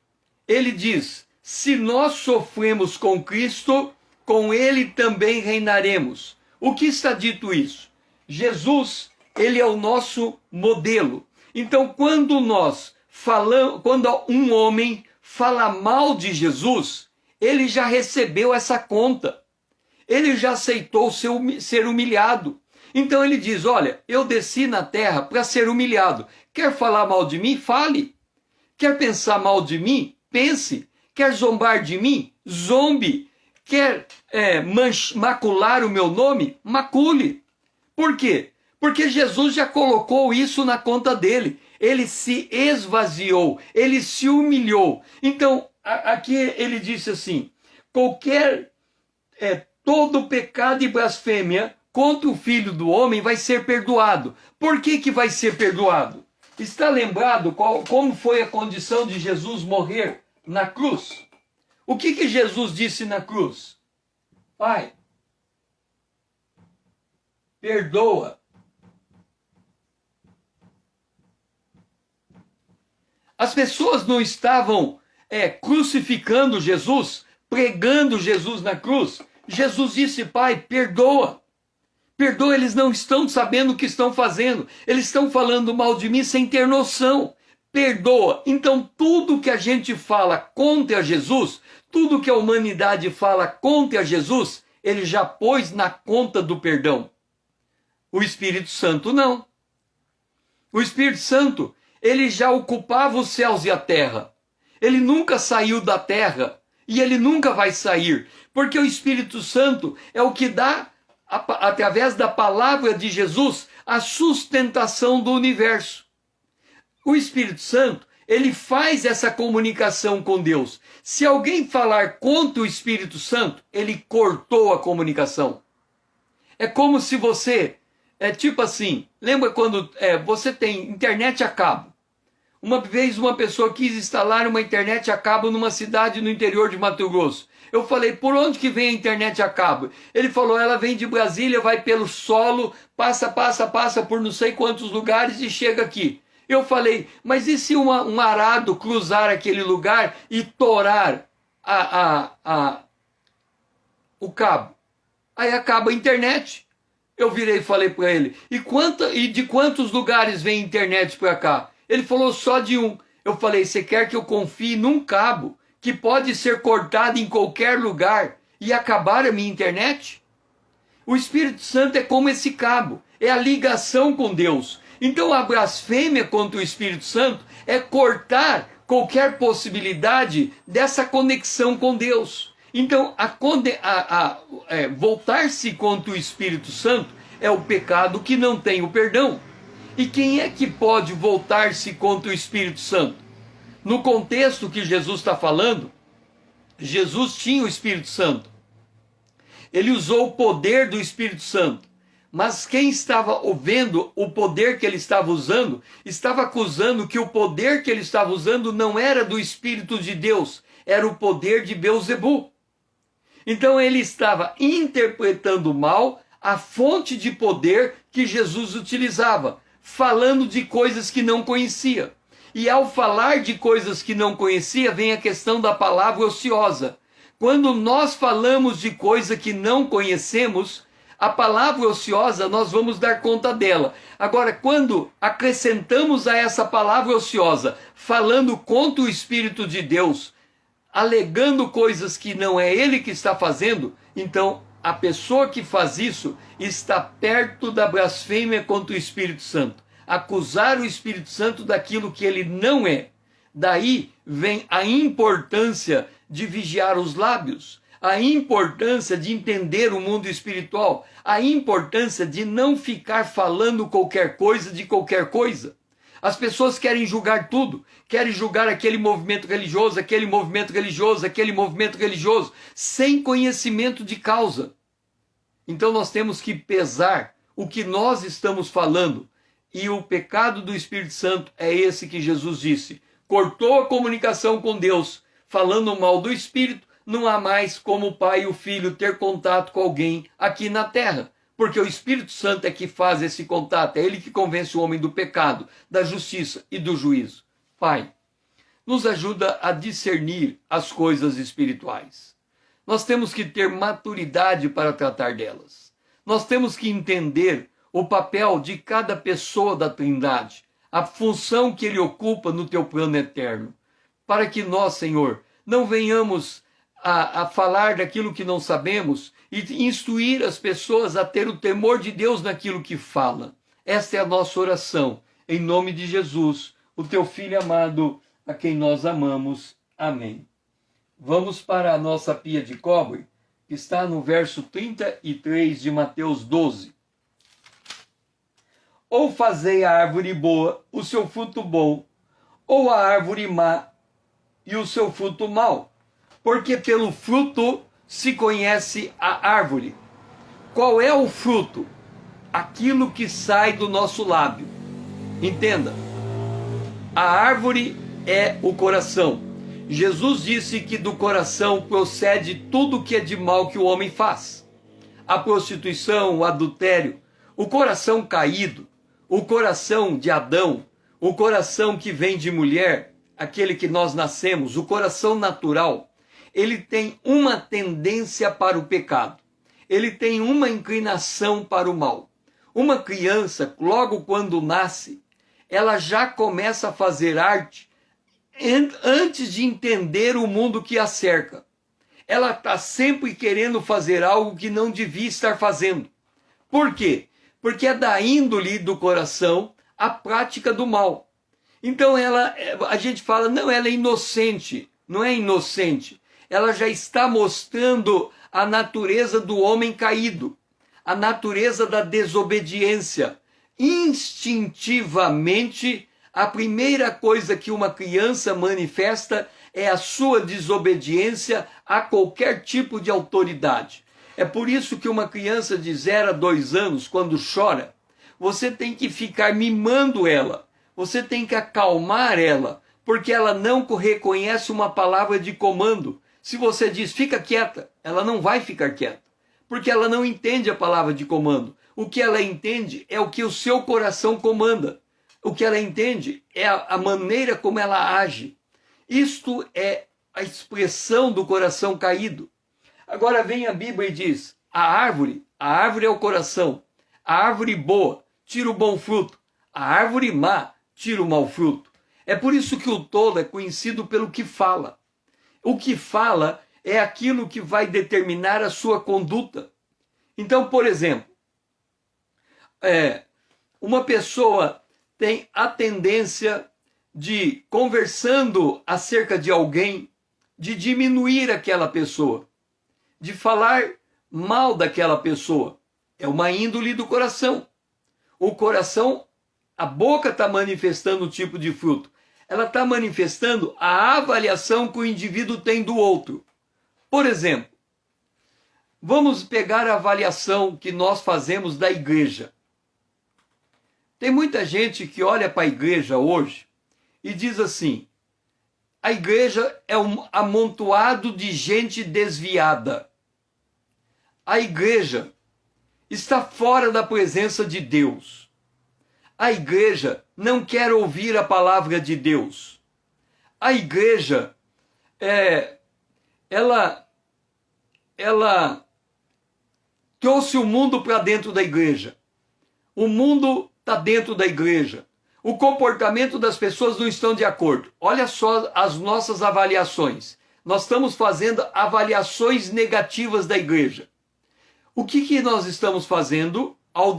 ele diz, se nós sofremos com Cristo, com ele também reinaremos. O que está dito isso? Jesus, ele é o nosso modelo. Então, quando um homem fala mal de Jesus, ele já recebeu essa conta. Ele já aceitou ser humilhado. Então ele diz, olha, eu desci na terra para ser humilhado. Quer falar mal de mim? Fale. Quer pensar mal de mim? Pense. Quer zombar de mim? Zombe. Quer macular o meu nome? Macule. Por quê? Porque Jesus já colocou isso na conta dele. Ele se esvaziou, ele se humilhou. Então, aqui ele disse assim, todo pecado e blasfêmia contra o Filho do Homem vai ser perdoado. Por que vai ser perdoado? Está lembrado como foi a condição de Jesus morrer na cruz? O que Jesus disse na cruz? Pai, perdoa. As pessoas não estavam crucificando Jesus, pregando Jesus na cruz. Jesus disse, Pai, perdoa. Perdoa, eles não estão sabendo o que estão fazendo. Eles estão falando mal de mim sem ter noção. Perdoa. Então, tudo que a gente fala contra Jesus, tudo que a humanidade fala contra Jesus, ele já pôs na conta do perdão. O Espírito Santo não. O Espírito Santo, ele já ocupava os céus e a terra. Ele nunca saiu da terra e ele nunca vai sair, porque o Espírito Santo é o que dá, através da palavra de Jesus, a sustentação do universo. O Espírito Santo, ele faz essa comunicação com Deus. Se alguém falar contra o Espírito Santo, ele cortou a comunicação. É como se você, tipo assim, lembra quando você tem internet a cabo? Uma vez uma pessoa quis instalar uma internet a cabo numa cidade no interior de Mato Grosso. Eu falei, por onde que vem a internet a cabo? Ele falou, ela vem de Brasília, vai pelo solo, passa por não sei quantos lugares e chega aqui. Eu falei, mas e se um arado cruzar aquele lugar e torar o cabo? Aí acaba a internet. Eu virei e falei para ele, e de quantos lugares vem internet para cá? Ele falou, só de um. Eu falei, você quer que eu confie num cabo que pode ser cortado em qualquer lugar e acabar a minha internet? O Espírito Santo é como esse cabo, é a ligação com Deus. Então a blasfêmia contra o Espírito Santo é cortar qualquer possibilidade dessa conexão com Deus. Então voltar-se contra o Espírito Santo é o pecado que não tem o perdão. E quem é que pode voltar-se contra o Espírito Santo? No contexto que Jesus está falando, Jesus tinha o Espírito Santo. Ele usou o poder do Espírito Santo. Mas quem estava vendo o poder que ele estava usando, estava acusando que o poder que ele estava usando não era do Espírito de Deus, era o poder de Beelzebu. Então ele estava interpretando mal a fonte de poder que Jesus utilizava, falando de coisas que não conhecia. E ao falar de coisas que não conhecia, vem a questão da palavra ociosa. Quando nós falamos de coisa que não conhecemos, a palavra ociosa nós vamos dar conta dela. Agora, quando acrescentamos a essa palavra ociosa, falando contra o Espírito de Deus, alegando coisas que não é ele que está fazendo, então a pessoa que faz isso está perto da blasfêmia contra o Espírito Santo. Acusar o Espírito Santo daquilo que ele não é. Daí vem a importância de vigiar os lábios, a importância de entender o mundo espiritual, a importância de não ficar falando qualquer coisa de qualquer coisa. As pessoas querem julgar tudo, querem julgar aquele movimento religioso, aquele movimento religioso, aquele movimento religioso, sem conhecimento de causa. Então nós temos que pesar o que nós estamos falando. E o pecado do Espírito Santo é esse que Jesus disse. Cortou a comunicação com Deus, falando mal do Espírito, não há mais como o Pai e o Filho ter contato com alguém aqui na terra. Porque o Espírito Santo é que faz esse contato, é ele que convence o homem do pecado, da justiça e do juízo. Pai, nos ajuda a discernir as coisas espirituais. Nós temos que ter maturidade para tratar delas. Nós temos que entender o papel de cada pessoa da Trindade, a função que ele ocupa no teu plano eterno. para que nós, Senhor, não venhamos a falar daquilo que não sabemos e instruir as pessoas a ter o temor de Deus naquilo que fala. Esta é a nossa oração, em nome de Jesus, o teu Filho amado, a quem nós amamos. Amém. Vamos para a nossa pia de cobre, que está no verso 33 de Mateus 12. Ou fazei a árvore boa o seu fruto bom, ou a árvore má e o seu fruto mau, porque pelo fruto se conhece a árvore. Qual é o fruto? Aquilo que sai do nosso lábio. Entenda, a árvore é o coração. Jesus disse que do coração procede tudo que é de mal que o homem faz. A prostituição, o adultério, o coração caído, o coração de Adão, o coração que vem de mulher, aquele que nós nascemos, o coração natural, ele tem uma tendência para o pecado. Ele tem uma inclinação para o mal. Uma criança, logo quando nasce, ela já começa a fazer arte antes de entender o mundo que a cerca. Ela está sempre querendo fazer algo que não devia estar fazendo. Por quê? Porque é da índole do coração a prática do mal. Então a gente fala, não, ela é inocente. Não é inocente. Ela já está mostrando a natureza do homem caído, a natureza da desobediência. Instintivamente, a primeira coisa que uma criança manifesta é a sua desobediência a qualquer tipo de autoridade. É por isso que uma criança de 0 a 2 anos, quando chora, você tem que ficar mimando ela, você tem que acalmar ela, porque ela não reconhece uma palavra de comando. Se você diz, fica quieta, ela não vai ficar quieta, porque ela não entende a palavra de comando. O que ela entende é o que o seu coração comanda. O que ela entende é a maneira como ela age. Isto é a expressão do coração caído. Agora vem a Bíblia e diz, a árvore é o coração. A árvore boa tira o bom fruto. A árvore má tira o mau fruto. É por isso que o tolo é conhecido pelo que fala. O que fala é aquilo que vai determinar a sua conduta. Então, por exemplo, uma pessoa tem a tendência de, conversando acerca de alguém, de diminuir aquela pessoa, de falar mal daquela pessoa. É uma índole do coração. O coração, a boca está manifestando o tipo de fruto. Ela está manifestando a avaliação que o indivíduo tem do outro. Por exemplo, vamos pegar a avaliação que nós fazemos da igreja. Tem muita gente que olha para a igreja hoje e diz assim, a igreja é um amontoado de gente desviada. A igreja está fora da presença de Deus. A igreja não quer ouvir a palavra de Deus. A igreja, ela trouxe o mundo para dentro da igreja. O mundo está dentro da igreja. O comportamento das pessoas não estão de acordo. Olha só as nossas avaliações. Nós estamos fazendo avaliações negativas da igreja. O que nós estamos fazendo ao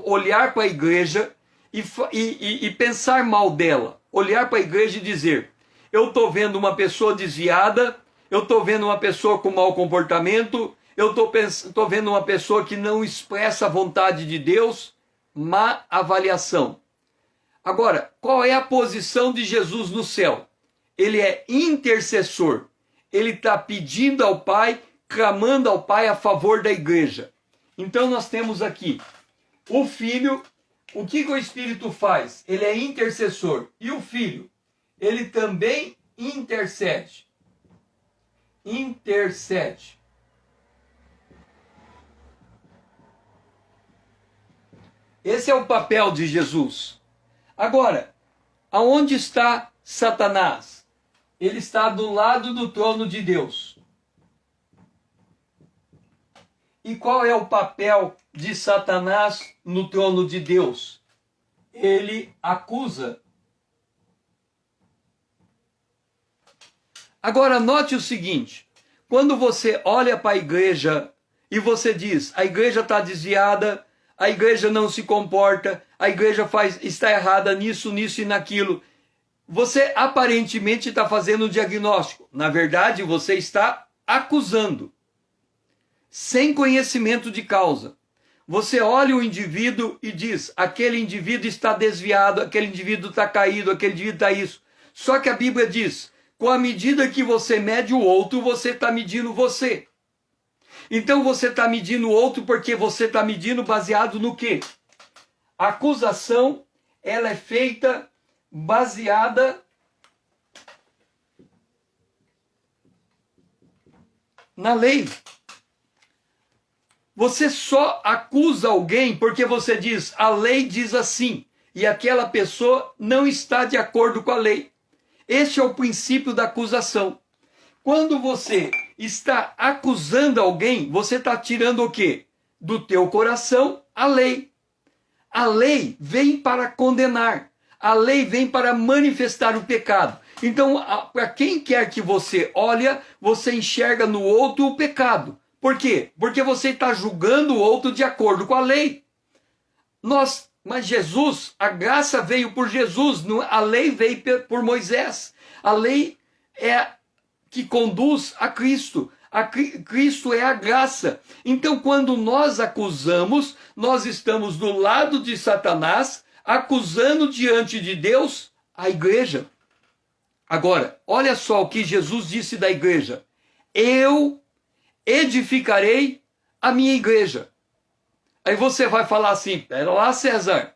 olhar para a igreja e pensar mal dela? Olhar para a igreja e dizer, eu estou vendo uma pessoa desviada, eu estou vendo uma pessoa com mau comportamento, eu estou vendo uma pessoa que não expressa a vontade de Deus. Má avaliação. Agora, qual é a posição de Jesus no céu? Ele é intercessor. Ele está pedindo ao Pai, clamando ao Pai a favor da igreja. Então nós temos aqui o Filho. O que o Espírito faz? Ele é intercessor. E o Filho? Ele também intercede. Intercede. Esse é o papel de Jesus. Agora, aonde está Satanás? Ele está do lado do trono de Deus. E qual é o papel de Satanás no trono de Deus? Ele acusa. Agora note o seguinte, quando você olha para a igreja e você diz, a igreja está desviada, a igreja não se comporta, a igreja está errada nisso, nisso e naquilo, você aparentemente está fazendo um diagnóstico. Na verdade, você está acusando, sem conhecimento de causa. Você olha o indivíduo e diz, aquele indivíduo está desviado, aquele indivíduo está caído, aquele indivíduo está isso. Só que a Bíblia diz, com a medida que você mede o outro, você está medindo você. Então você está medindo o outro porque você está medindo baseado no quê? A acusação, ela é feita baseada na lei. Você só acusa alguém porque você diz, a lei diz assim, e aquela pessoa não está de acordo com a lei. Este é o princípio da acusação. Quando você está acusando alguém, você está tirando o quê? Do teu coração a lei. A lei vem para condenar. A lei vem para manifestar o pecado. Então, para quem quer que você olhe, você enxerga no outro o pecado. Por quê? Porque você está julgando o outro de acordo com a lei. Mas Jesus, a graça veio por Jesus, a lei veio por Moisés. A lei é que conduz a Cristo. Cristo é a graça. Então, quando nós acusamos, nós estamos do lado de Satanás, acusando diante de Deus a igreja. Agora, olha só o que Jesus disse da igreja. Eu edificarei a minha igreja. Aí você vai falar assim, pera lá, César,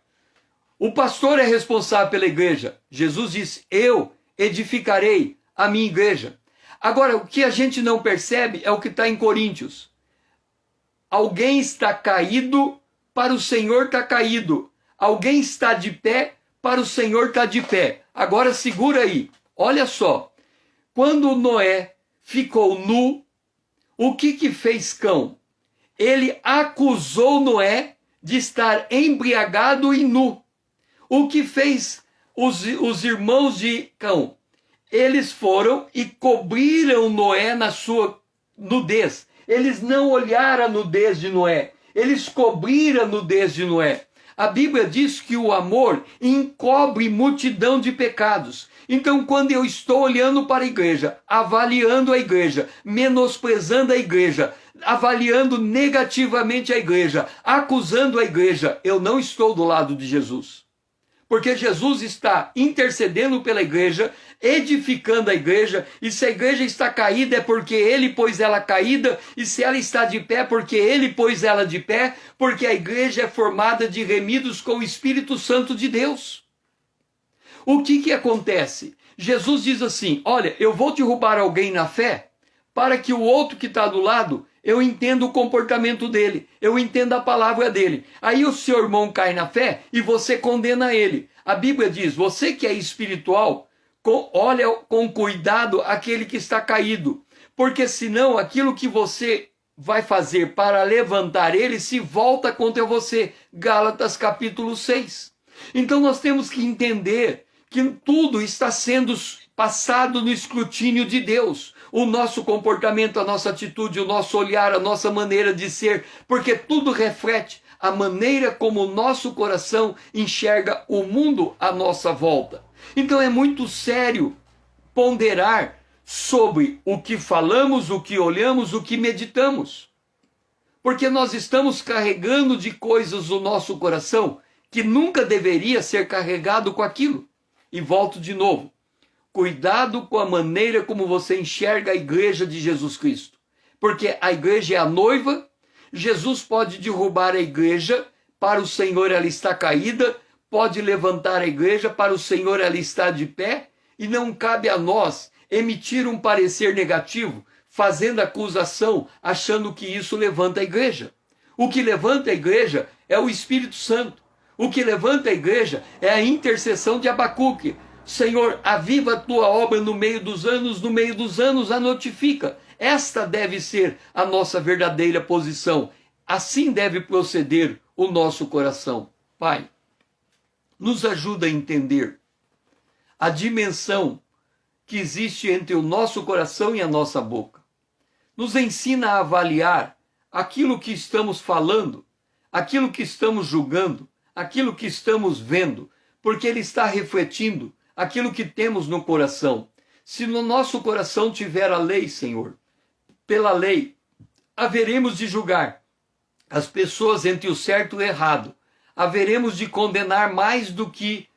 o pastor é responsável pela igreja. Jesus disse, eu edificarei a minha igreja. Agora, o que a gente não percebe é o que está em Coríntios. Alguém está caído, para o Senhor está caído. Alguém está de pé, para o Senhor está de pé. Agora segura aí, olha só. Quando Noé ficou nu, o que fez Cão? Ele acusou Noé de estar embriagado e nu. O que fez os irmãos de Cão? Eles foram e cobriram Noé na sua nudez. Eles não olharam a nudez de Noé. Eles cobriram a nudez de Noé. A Bíblia diz que o amor encobre multidão de pecados. Então, quando eu estou olhando para a igreja, avaliando a igreja, menosprezando a igreja, avaliando negativamente a igreja, acusando a igreja, eu não estou do lado de Jesus. Porque Jesus está intercedendo pela igreja, edificando a igreja, e se a igreja está caída é porque ele pôs ela caída, e se ela está de pé, porque ele pôs ela de pé, porque a igreja é formada de remidos com o Espírito Santo de Deus. O que acontece? Jesus diz assim, olha, eu vou derrubar alguém na fé, para que o outro que está do lado, eu entenda o comportamento dele, eu entenda a palavra dele. Aí o seu irmão cai na fé e você condena ele. A Bíblia diz, você que é espiritual, olha com cuidado aquele que está caído, porque senão aquilo que você vai fazer para levantar ele se volta contra você. Gálatas capítulo 6. Então nós temos que entender que tudo está sendo passado no escrutínio de Deus. O nosso comportamento, a nossa atitude, o nosso olhar, a nossa maneira de ser, porque tudo reflete a maneira como o nosso coração enxerga o mundo à nossa volta. Então é muito sério ponderar sobre o que falamos, o que olhamos, o que meditamos. Porque nós estamos carregando de coisas o nosso coração que nunca deveria ser carregado com aquilo. E volto de novo. Cuidado com a maneira como você enxerga a igreja de Jesus Cristo. Porque a igreja é a noiva, Jesus pode derrubar a igreja, para o Senhor ela está caída, pode levantar a igreja, para o Senhor ela está de pé, e não cabe a nós emitir um parecer negativo, fazendo acusação, achando que isso levanta a igreja. O que levanta a igreja é o Espírito Santo. O que levanta a igreja é a intercessão de Abacuque. Senhor, aviva a tua obra no meio dos anos a notifica. Esta deve ser a nossa verdadeira posição. Assim deve proceder o nosso coração. Pai, nos ajuda a entender a dimensão que existe entre o nosso coração e a nossa boca. Nos ensina a avaliar aquilo que estamos falando, aquilo que estamos julgando, aquilo que estamos vendo, porque ele está refletindo aquilo que temos no coração. Se no nosso coração tiver a lei, Senhor, pela lei, haveremos de julgar as pessoas entre o certo e o errado. Haveremos de condenar mais do que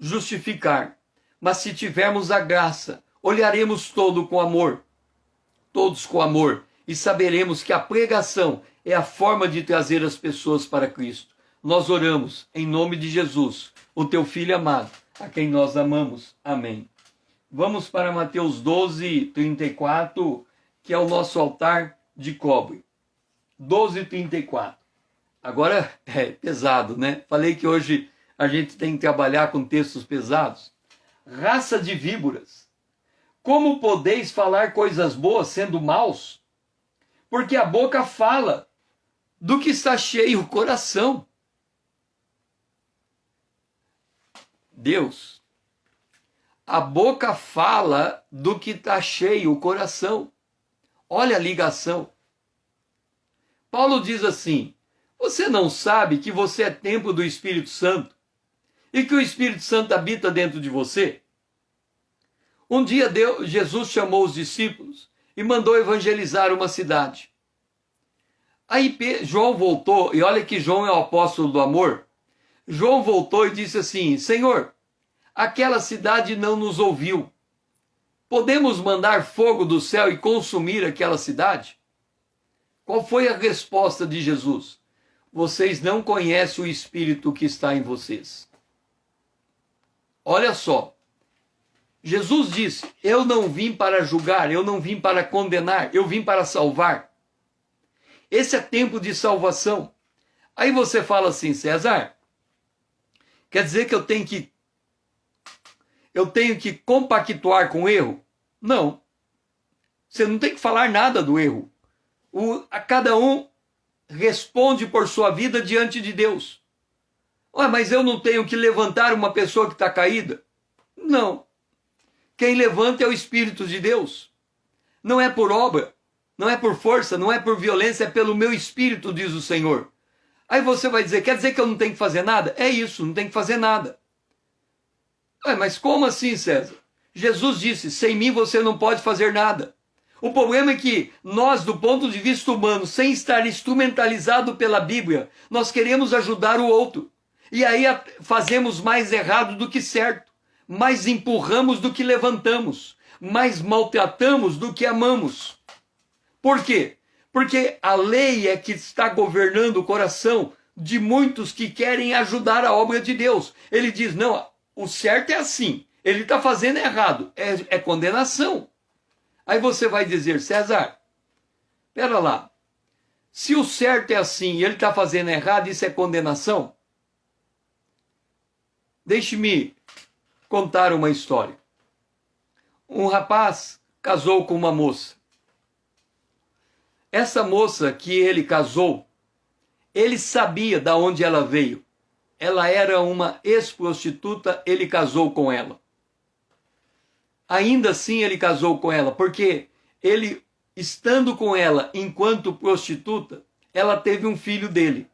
justificar. Mas se tivermos a graça, olharemos todos com amor, e saberemos que a pregação é a forma de trazer as pessoas para Cristo. Nós oramos em nome de Jesus, o teu Filho amado, a quem nós amamos. Amém. Vamos para Mateus 12, 34, que é o nosso altar de cobre. 12, 34. Agora é pesado, né? Falei que hoje a gente tem que trabalhar com textos pesados. Raça de víboras, como podeis falar coisas boas sendo maus? Porque a boca fala do que está cheio o coração. Deus, a boca fala do que está cheio o coração. Olha a ligação. Paulo diz assim: você não sabe que você é templo do Espírito Santo e que o Espírito Santo habita dentro de você? Um dia Jesus chamou os discípulos e mandou evangelizar uma cidade. Aí João voltou, e olha que João é o apóstolo do amor. João voltou e disse assim: Senhor, aquela cidade não nos ouviu. Podemos mandar fogo do céu e consumir aquela cidade? Qual foi a resposta de Jesus? Vocês não conhecem o Espírito que está em vocês. Olha só. Jesus disse: eu não vim para julgar, eu não vim para condenar, eu vim para salvar. Esse é tempo de salvação. Aí você fala assim: César, quer dizer que eu tenho que compactuar com o erro? Não. Você não tem que falar nada do erro. Cada um responde por sua vida diante de Deus. Ué, mas eu não tenho que levantar uma pessoa que está caída? Não. Quem levanta é o Espírito de Deus. Não é por obra, não é por força, não é por violência, é pelo meu Espírito, diz o Senhor. Aí você vai dizer: quer dizer que eu não tenho que fazer nada? É isso, não tem que fazer nada. Mas como assim, César? Jesus disse: sem mim você não pode fazer nada. O problema é que nós, do ponto de vista humano, sem estar instrumentalizado pela Bíblia, nós queremos ajudar o outro. E aí fazemos mais errado do que certo. Mais empurramos do que levantamos. Mais maltratamos do que amamos. Por quê? Porque a lei é que está governando o coração de muitos que querem ajudar a obra de Deus. Ele diz: não, o certo é assim. Ele está fazendo errado. É condenação. Aí você vai dizer: César, espera lá. Se o certo é assim e ele está fazendo errado, isso é condenação? Deixe-me contar uma história. Um rapaz casou com uma moça. Essa moça que ele casou, ele sabia de onde ela veio. Ela era uma ex-prostituta, ele casou com ela. Ainda assim ele casou com ela, porque ele, estando com ela enquanto prostituta, ela teve um filho dele.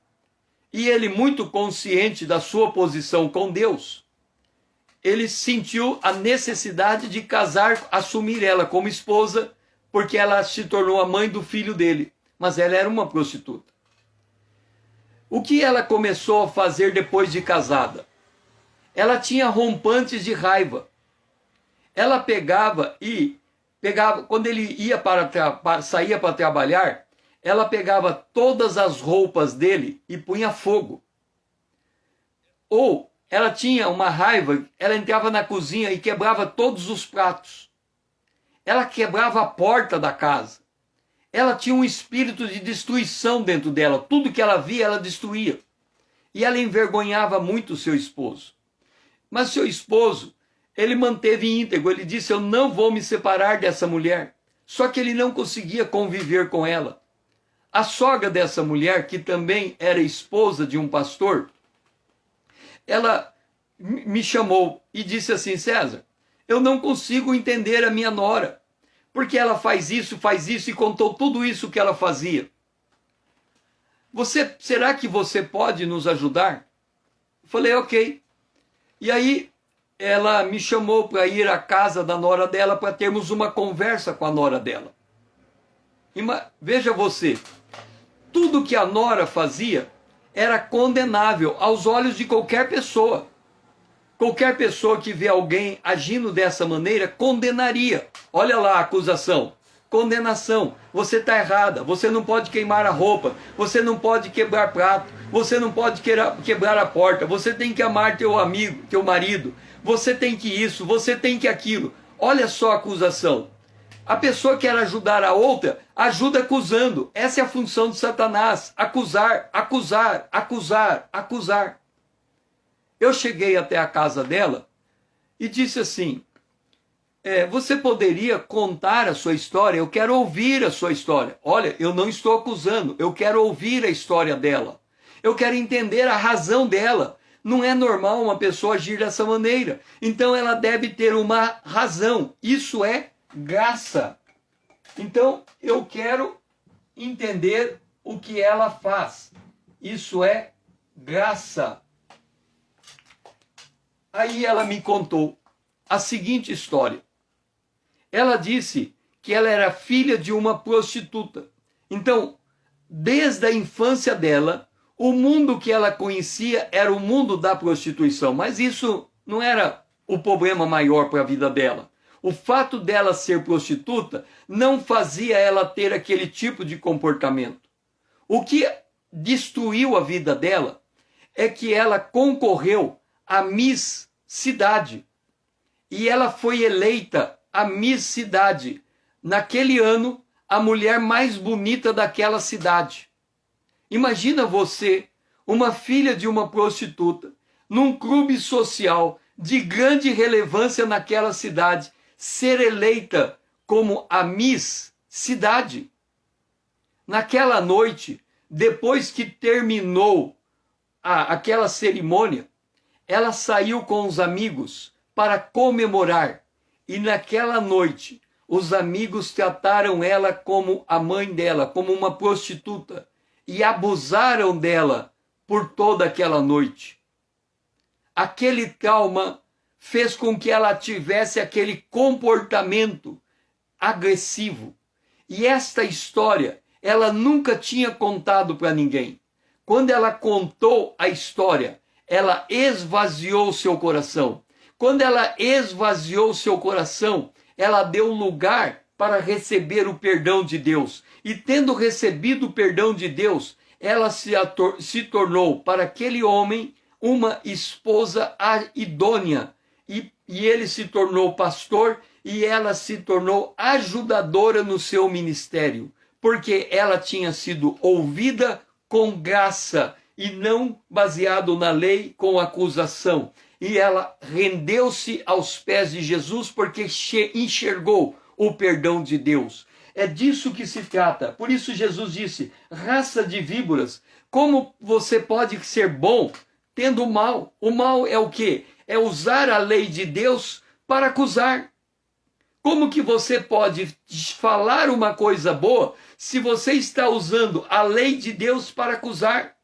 E ele, muito consciente da sua posição com Deus, ele sentiu a necessidade de casar, assumir ela como esposa, porque ela se tornou a mãe do filho dele. Mas ela era uma prostituta. O que ela começou a fazer depois de casada? Ela tinha rompantes de raiva. Ela pegava, quando ele saía para trabalhar, ela pegava todas as roupas dele e punha fogo. Ou ela tinha uma raiva, ela entrava na cozinha e quebrava todos os pratos. Ela quebrava a porta da casa. Ela tinha um espírito de destruição dentro dela. Tudo que ela via, ela destruía. E ela envergonhava muito o seu esposo. Mas seu esposo, ele manteve íntegro. Ele disse: eu não vou me separar dessa mulher. Só que ele não conseguia conviver com ela. A sogra dessa mulher, que também era esposa de um pastor, ela me chamou e disse assim: César, Eu não consigo entender a minha nora, porque ela faz isso e contou tudo isso que ela fazia. Será que você pode nos ajudar? Eu falei, ok. E aí ela me chamou para ir à casa da nora dela para termos uma conversa com a nora dela. Veja você, tudo que a nora fazia era condenável aos olhos de qualquer pessoa. Qualquer pessoa que vê alguém agindo dessa maneira condenaria. Olha lá a acusação. Condenação. Você está errada. Você não pode queimar a roupa. Você não pode quebrar prato. Você não pode quebrar a porta. Você tem que amar teu amigo, teu marido. Você tem que isso. Você tem que aquilo. Olha só a acusação. A pessoa que quer ajudar a outra, ajuda acusando. Essa é a função de Satanás. Acusar, acusar, acusar, acusar. Eu cheguei até a casa dela e disse assim, você poderia contar a sua história? Eu quero ouvir a sua história. Olha, eu não estou acusando, eu quero ouvir a história dela. Eu quero entender a razão dela. Não é normal uma pessoa agir dessa maneira. Então ela deve ter uma razão. Isso é graça. Então eu quero entender o que ela faz. Isso é graça. Aí ela me contou a seguinte história. Ela disse que ela era filha de uma prostituta. Então, desde a infância dela, o mundo que ela conhecia era o mundo da prostituição. Mas isso não era o problema maior para a vida dela. O fato dela ser prostituta não fazia ela ter aquele tipo de comportamento. O que destruiu a vida dela é que ela concorreu a Miss Cidade. E ela foi eleita a Miss Cidade. Naquele ano, a mulher mais bonita daquela cidade. Imagina você, uma filha de uma prostituta, num clube social de grande relevância naquela cidade, ser eleita como a Miss Cidade. Naquela noite, depois que terminou aquela cerimônia, ela saiu com os amigos para comemorar. E naquela noite, os amigos trataram ela como a mãe dela, como uma prostituta. E abusaram dela por toda aquela noite. Aquele trauma fez com que ela tivesse aquele comportamento agressivo. E esta história, ela nunca tinha contado para ninguém. Quando ela contou a história, ela esvaziou seu coração. Quando ela esvaziou seu coração, ela deu lugar para receber o perdão de Deus. E tendo recebido o perdão de Deus, ela se tornou para aquele homem uma esposa idônea. E ele se tornou pastor e ela se tornou ajudadora no seu ministério. Porque ela tinha sido ouvida com graça e não baseado na lei com acusação. E ela rendeu-se aos pés de Jesus porque enxergou o perdão de Deus. É disso que se trata. Por isso Jesus disse, raça de víboras, como você pode ser bom tendo mal? O mal é o quê? É usar a lei de Deus para acusar. Como que você pode falar uma coisa boa se você está usando a lei de Deus para acusar?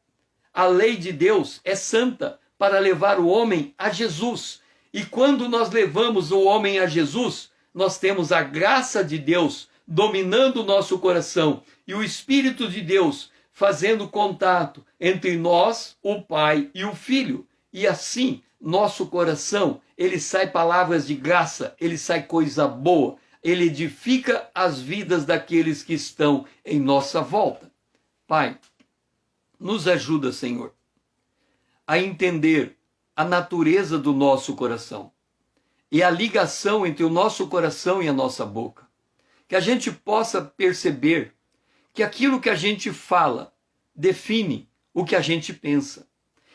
A lei de Deus é santa para levar o homem a Jesus. E quando nós levamos o homem a Jesus, nós temos a graça de Deus dominando o nosso coração e o Espírito de Deus fazendo contato entre nós, o Pai e o Filho. E assim, nosso coração, ele sai palavras de graça, ele sai coisa boa, ele edifica as vidas daqueles que estão em nossa volta. Pai, nos ajuda, Senhor, a entender a natureza do nosso coração e a ligação entre o nosso coração e a nossa boca. Que a gente possa perceber que aquilo que a gente fala define o que a gente pensa.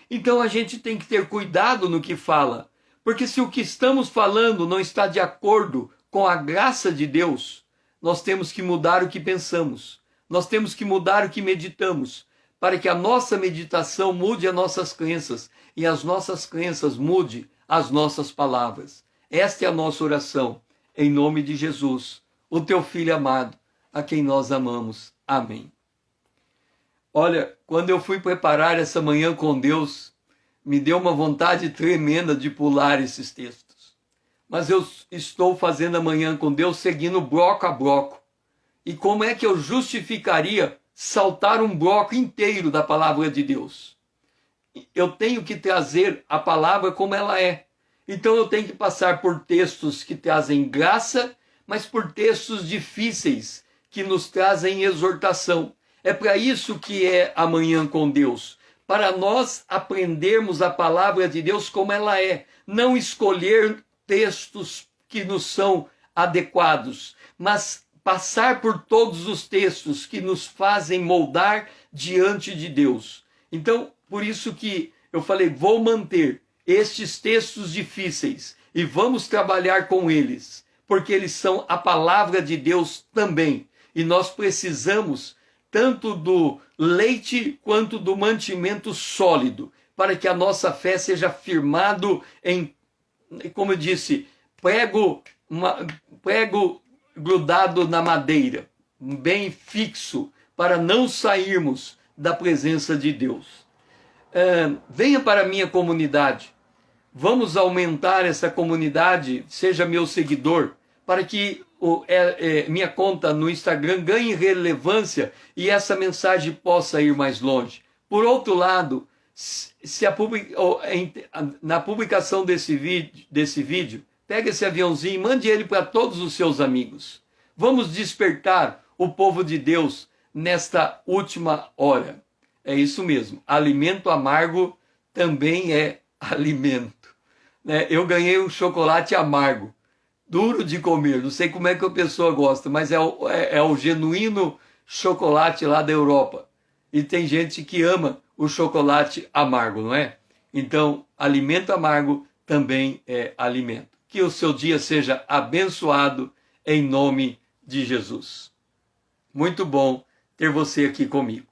Então a gente tem que ter cuidado no que fala, porque se o que estamos falando não está de acordo com a graça de Deus, nós temos que mudar o que pensamos, nós temos que mudar o que meditamos, para que a nossa meditação mude as nossas crenças e as nossas crenças mude as nossas palavras. Esta é a nossa oração, em nome de Jesus, o teu Filho amado, a quem nós amamos. Amém. Olha, quando eu fui preparar essa manhã com Deus, me deu uma vontade tremenda de pular esses textos. Mas eu estou fazendo a manhã com Deus seguindo bloco a bloco. E como é que eu justificaria saltar um bloco inteiro da palavra de Deus? Eu tenho que trazer a palavra como ela é. Então eu tenho que passar por textos que trazem graça, mas por textos difíceis que nos trazem exortação. É para isso que é a manhã com Deus, para nós aprendermos a palavra de Deus como ela é, não escolher textos que nos são adequados, mas passar por todos os textos que nos fazem moldar diante de Deus. Então, por isso que eu falei, vou manter estes textos difíceis e vamos trabalhar com eles, porque eles são a palavra de Deus também. E nós precisamos tanto do leite quanto do mantimento sólido, para que a nossa fé seja firmado em, como eu disse, prego grudado na madeira, bem fixo, para não sairmos da presença de Deus. Venha para a minha comunidade. Vamos aumentar essa comunidade, seja meu seguidor, para que minha conta no Instagram ganhe relevância e essa mensagem possa ir mais longe. Por outro lado, na publicação desse vídeo, pega esse aviãozinho e mande ele para todos os seus amigos. Vamos despertar o povo de Deus nesta última hora. É isso mesmo, alimento amargo também é alimento. Eu ganhei um chocolate amargo, duro de comer, não sei como é que a pessoa gosta, mas é o genuíno chocolate lá da Europa. E tem gente que ama o chocolate amargo, não é? Então, alimento amargo também é alimento. Que o seu dia seja abençoado em nome de Jesus. Muito bom ter você aqui comigo.